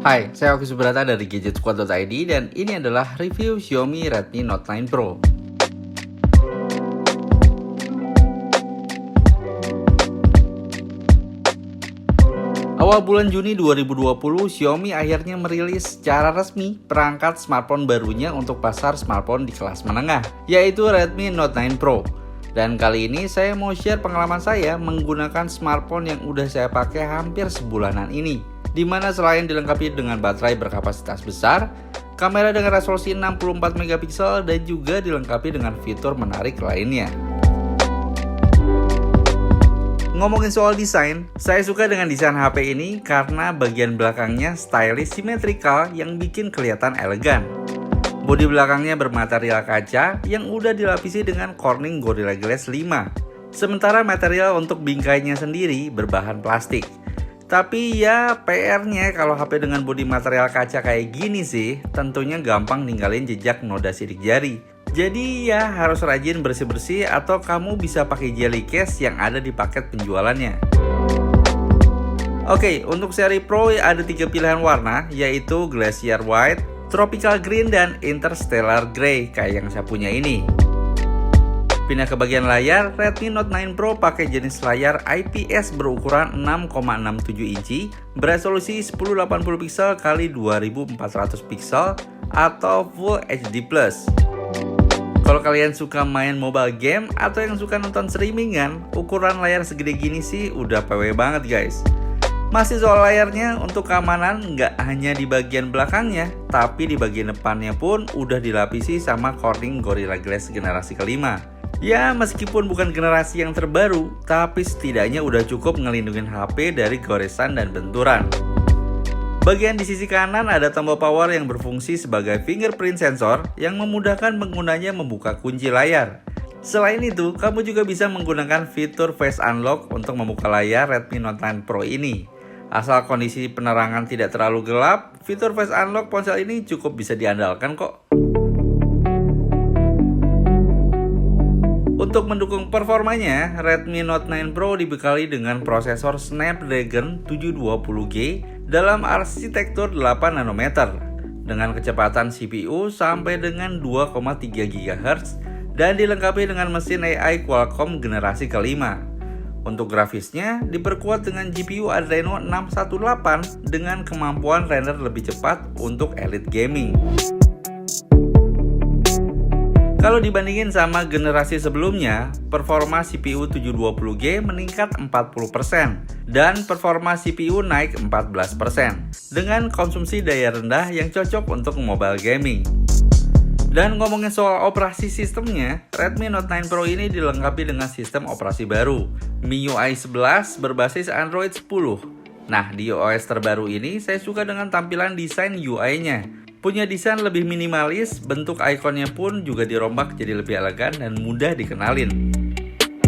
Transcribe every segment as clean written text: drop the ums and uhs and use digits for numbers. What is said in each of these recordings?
Hai, saya Oki Subrata dari GadgetSquad.id dan ini adalah review Xiaomi Redmi Note 9 Pro. Awal bulan Juni 2020, Xiaomi akhirnya merilis secara resmi perangkat smartphone barunya untuk pasar smartphone di kelas menengah, yaitu Redmi Note 9 Pro. Dan kali ini saya mau share pengalaman saya menggunakan smartphone yang udah saya pakai hampir sebulanan ini, dimana selain dilengkapi dengan baterai berkapasitas besar, kamera dengan resolusi 64 MP dan juga dilengkapi dengan fitur menarik lainnya. Ngomongin soal desain, saya suka dengan desain HP ini karena bagian belakangnya stylish symmetrical yang bikin kelihatan elegan. Bodi belakangnya bermaterial kaca yang udah dilapisi dengan Corning Gorilla Glass 5. Sementara material untuk bingkainya sendiri berbahan plastik. Tapi ya PR-nya kalau HP dengan bodi material kaca kayak gini sih, tentunya gampang ninggalin jejak noda sidik jari. Jadi ya harus rajin bersih-bersih atau kamu bisa pakai jelly case yang ada di paket penjualannya. Oke, untuk seri Pro ada 3 pilihan warna, yaitu Glacier White, Tropical Green, dan Interstellar Grey kayak yang saya punya ini. Pindah ke bagian layar, Redmi Note 9 Pro pakai jenis layar IPS berukuran 6,67 inci, beresolusi 1080 pixel x 2400 pixel atau Full HD+. Kalau kalian suka main mobile game atau yang suka nonton streamingan, ukuran layar segede gini sih udah PW banget guys. Masih soal layarnya, untuk keamanan nggak hanya di bagian belakangnya, tapi di bagian depannya pun udah dilapisi sama Corning Gorilla Glass generasi kelima. Ya meskipun bukan generasi yang terbaru, tapi setidaknya udah cukup ngelindungin HP dari goresan dan benturan. Bagian di sisi kanan ada tombol power yang berfungsi sebagai fingerprint sensor yang memudahkan penggunanya membuka kunci layar. Selain itu, kamu juga bisa menggunakan fitur Face Unlock untuk membuka layar Redmi Note 9 Pro ini. Asal kondisi penerangan tidak terlalu gelap, fitur Face Unlock ponsel ini cukup bisa diandalkan kok. Untuk mendukung performanya, Redmi Note 9 Pro dibekali dengan prosesor Snapdragon 720G dalam arsitektur 8 nanometer dengan kecepatan CPU sampai dengan 2,3 GHz dan dilengkapi dengan mesin AI Qualcomm generasi kelima. Untuk grafisnya diperkuat dengan GPU Adreno 618 dengan kemampuan render lebih cepat untuk elite gaming. Kalau dibandingin sama generasi sebelumnya, performa CPU 720G meningkat 40% dan performa CPU naik 14% dengan konsumsi daya rendah yang cocok untuk mobile gaming. Dan ngomongin soal operasi sistemnya, Redmi Note 9 Pro ini dilengkapi dengan sistem operasi baru, MIUI 11 berbasis Android 10. Nah, di OS terbaru ini saya suka dengan tampilan desain UI-nya. Punya desain lebih minimalis, bentuk ikonnya pun juga dirombak jadi lebih elegan dan mudah dikenalin.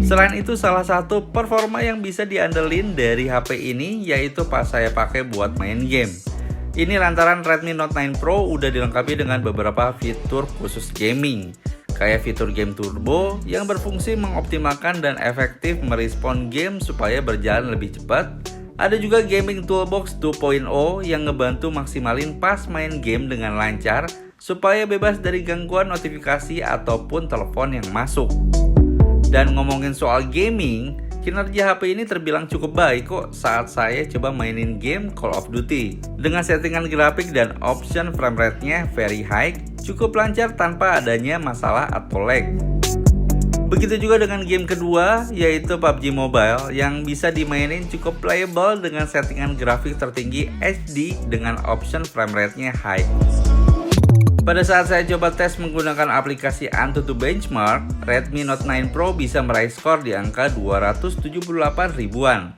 Selain itu, salah satu performa yang bisa diandelin dari HP ini yaitu pas saya pakai buat main game. Ini lantaran Redmi Note 9 Pro udah dilengkapi dengan beberapa fitur khusus gaming, kayak fitur game turbo yang berfungsi mengoptimalkan dan efektif merespon game supaya berjalan lebih cepat. Ada juga Gaming Toolbox 2.0 yang ngebantu maksimalin pas main game dengan lancar supaya bebas dari gangguan notifikasi ataupun telepon yang masuk. Dan ngomongin soal gaming, kinerja HP ini terbilang cukup baik kok saat saya coba mainin game Call of Duty. Dengan settingan grafik dan option frame rate-nya very high, cukup lancar tanpa adanya masalah atau lag. Begitu juga dengan game kedua, yaitu PUBG Mobile yang bisa dimainin cukup playable dengan settingan grafik tertinggi HD dengan option frame rate-nya high. Pada saat saya coba tes menggunakan aplikasi Antutu Benchmark, Redmi Note 9 Pro bisa meraih skor di angka 278 ribuan.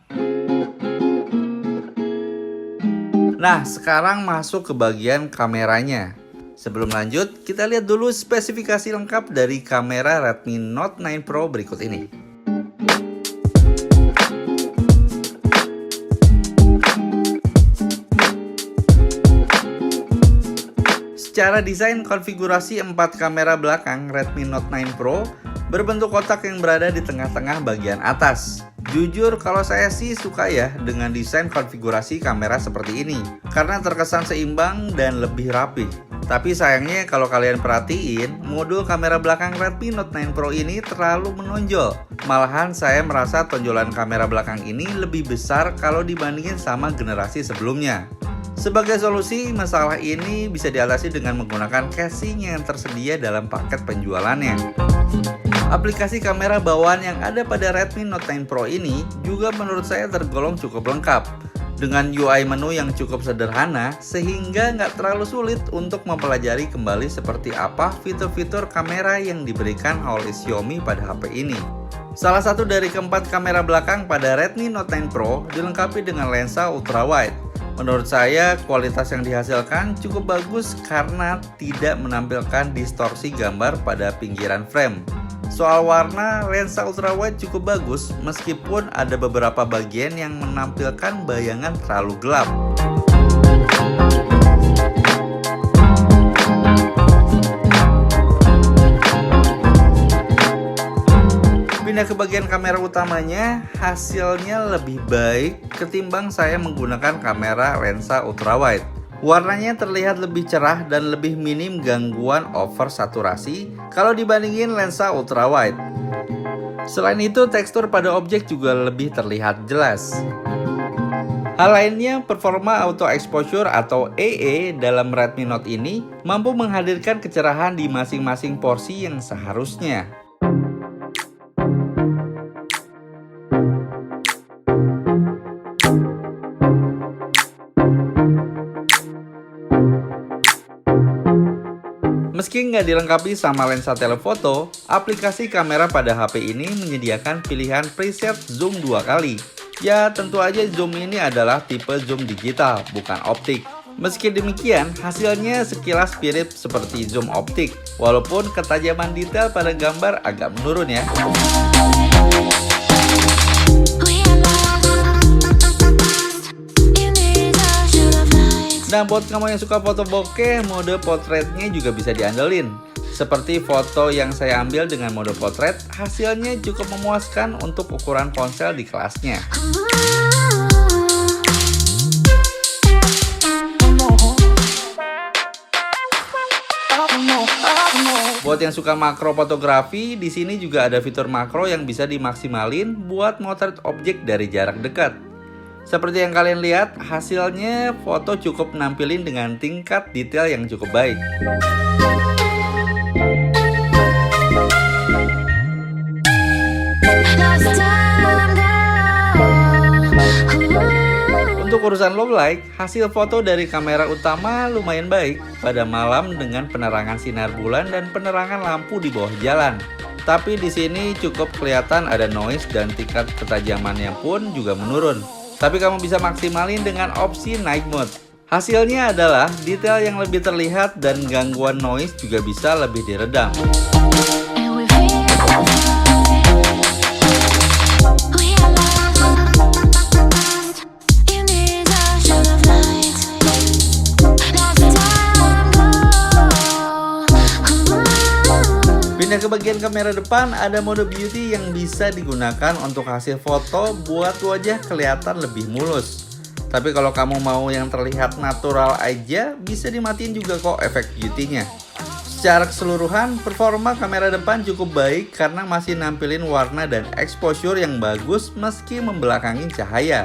Nah, sekarang masuk ke bagian kameranya. Sebelum lanjut, kita lihat dulu spesifikasi lengkap dari kamera Redmi Note 9 Pro berikut ini. Secara desain konfigurasi 4 kamera belakang Redmi Note 9 Pro berbentuk kotak yang berada di tengah-tengah bagian atas. Jujur kalau saya sih suka ya dengan desain konfigurasi kamera seperti ini, karena terkesan seimbang dan lebih rapi. Tapi sayangnya kalau kalian perhatiin, modul kamera belakang Redmi Note 9 Pro ini terlalu menonjol. Malahan saya merasa tonjolan kamera belakang ini lebih besar kalau dibandingin sama generasi sebelumnya. Sebagai solusi, masalah ini bisa diatasi dengan menggunakan casing yang tersedia dalam paket penjualannya. Aplikasi kamera bawaan yang ada pada Redmi Note 9 Pro ini juga menurut saya tergolong cukup lengkap, dengan UI menu yang cukup sederhana sehingga nggak terlalu sulit untuk mempelajari kembali seperti apa fitur-fitur kamera yang diberikan oleh Xiaomi pada HP ini. Salah satu dari keempat kamera belakang pada Redmi Note 9 Pro dilengkapi dengan lensa ultrawide. Menurut saya kualitas yang dihasilkan cukup bagus karena tidak menampilkan distorsi gambar pada pinggiran frame. Soal warna, lensa ultrawide cukup bagus meskipun ada beberapa bagian yang menampilkan bayangan terlalu gelap. Pindah ke bagian kamera utamanya, hasilnya lebih baik ketimbang saya menggunakan kamera lensa ultrawide. Warnanya terlihat lebih cerah dan lebih minim gangguan oversaturasi kalau dibandingin lensa ultrawide. Selain itu, tekstur pada objek juga lebih terlihat jelas. Hal lainnya, performa auto exposure atau AA dalam Redmi Note ini mampu menghadirkan kecerahan di masing-masing porsi yang seharusnya. Meski nggak dilengkapi sama lensa telefoto, aplikasi kamera pada HP ini menyediakan pilihan preset zoom 2 kali. Ya, tentu aja zoom ini adalah tipe zoom digital, bukan optik. Meski demikian, hasilnya sekilas mirip seperti zoom optik, walaupun ketajaman detail pada gambar agak menurun ya. Nah, buat kamu yang suka foto bokeh, mode potretnya juga bisa diandelin. Seperti foto yang saya ambil dengan mode potret, hasilnya cukup memuaskan untuk ukuran ponsel di kelasnya. Buat yang suka makro fotografi, di sini juga ada fitur makro yang bisa dimaksimalin buat motret objek dari jarak dekat. Seperti yang kalian lihat, hasilnya foto cukup nampilin dengan tingkat detail yang cukup baik. Untuk urusan low light, hasil foto dari kamera utama lumayan baik pada malam dengan penerangan sinar bulan dan penerangan lampu di bawah jalan. Tapi di sini cukup kelihatan ada noise dan tingkat ketajamannya pun juga menurun. Tapi kamu bisa maksimalin dengan opsi night mode. Hasilnya adalah detail yang lebih terlihat dan gangguan noise juga bisa lebih diredam. Pindah ke bagian kamera depan, ada mode beauty yang bisa digunakan untuk hasil foto buat wajah kelihatan lebih mulus. Tapi kalau kamu mau yang terlihat natural aja, bisa dimatiin juga kok efek beauty-nya. Secara keseluruhan, performa kamera depan cukup baik karena masih nampilin warna dan exposure yang bagus meski membelakangi cahaya.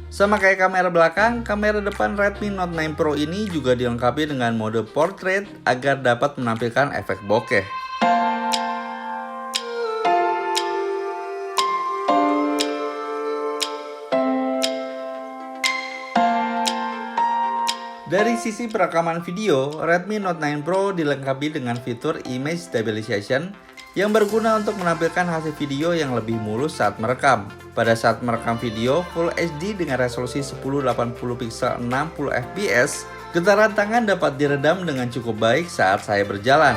Sama kayak kamera belakang, kamera depan Redmi Note 9 Pro ini juga dilengkapi dengan mode portrait agar dapat menampilkan efek bokeh. Dari sisi perekaman video, Redmi Note 9 Pro dilengkapi dengan fitur Image Stabilization yang berguna untuk menampilkan hasil video yang lebih mulus saat merekam. Pada saat merekam video Full HD dengan resolusi 1080 pixel 60 fps, getaran tangan dapat diredam dengan cukup baik saat saya berjalan.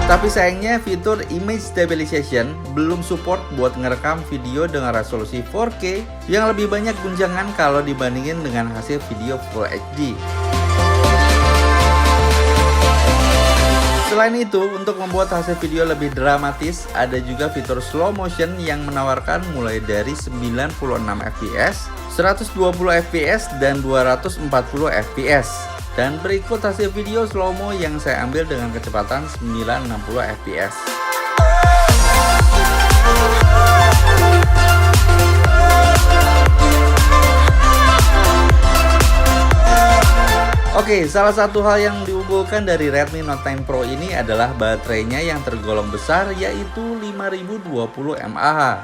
Tapi sayangnya fitur Image Stabilization belum support buat ngerekam video dengan resolusi 4K yang lebih banyak guncangan kalau dibandingin dengan hasil video Full HD. Selain itu, untuk membuat hasil video lebih dramatis, ada juga fitur slow motion yang menawarkan mulai dari 96 fps, 120 fps, dan 240 fps. Dan berikut hasil video slow-mo yang saya ambil dengan kecepatan 960 fps. Oke, salah satu hal yang diunggulkan dari Redmi Note 9 Pro ini adalah baterainya yang tergolong besar, yaitu 5020 mAh.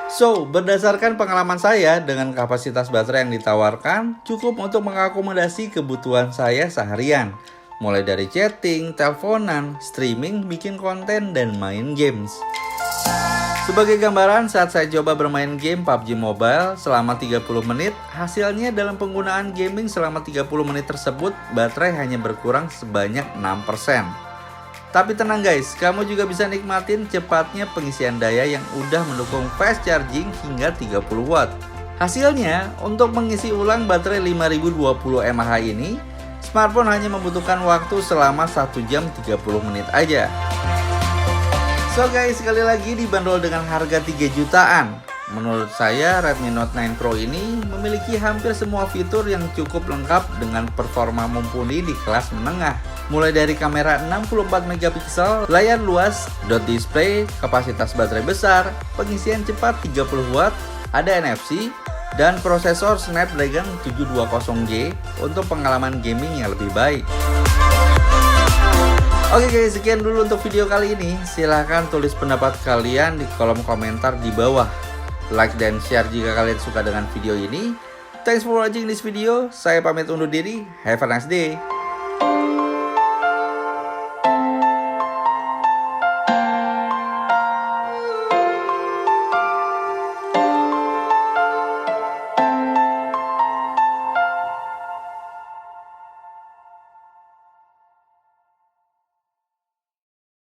So, berdasarkan pengalaman saya dengan kapasitas baterai yang ditawarkan, cukup untuk mengakomodasi kebutuhan saya seharian. Mulai dari chatting, teleponan, streaming, bikin konten, dan main games. Sebagai gambaran, saat saya coba bermain game PUBG Mobile selama 30 menit, hasilnya dalam penggunaan gaming selama 30 menit tersebut, baterai hanya berkurang sebanyak 6%. Tapi tenang guys, kamu juga bisa nikmatin cepatnya pengisian daya yang udah mendukung fast charging hingga 30 watt. Hasilnya, untuk mengisi ulang baterai 5020 mAh ini, smartphone hanya membutuhkan waktu selama 1 jam 30 menit aja. So guys, sekali lagi dibanderol dengan harga 3 jutaan. Menurut saya Redmi Note 9 Pro ini memiliki hampir semua fitur yang cukup lengkap dengan performa mumpuni di kelas menengah. Mulai dari kamera 64 megapiksel, layar luas, dot display, kapasitas baterai besar, pengisian cepat 30 watt, ada NFC, dan prosesor Snapdragon 720G untuk pengalaman gaming yang lebih baik. Oke guys, sekian dulu untuk video kali ini. Silahkan tulis pendapat kalian di kolom komentar di bawah. Like dan share jika kalian suka dengan video ini. Thanks for watching this video. Saya pamit undur diri. Have a nice day.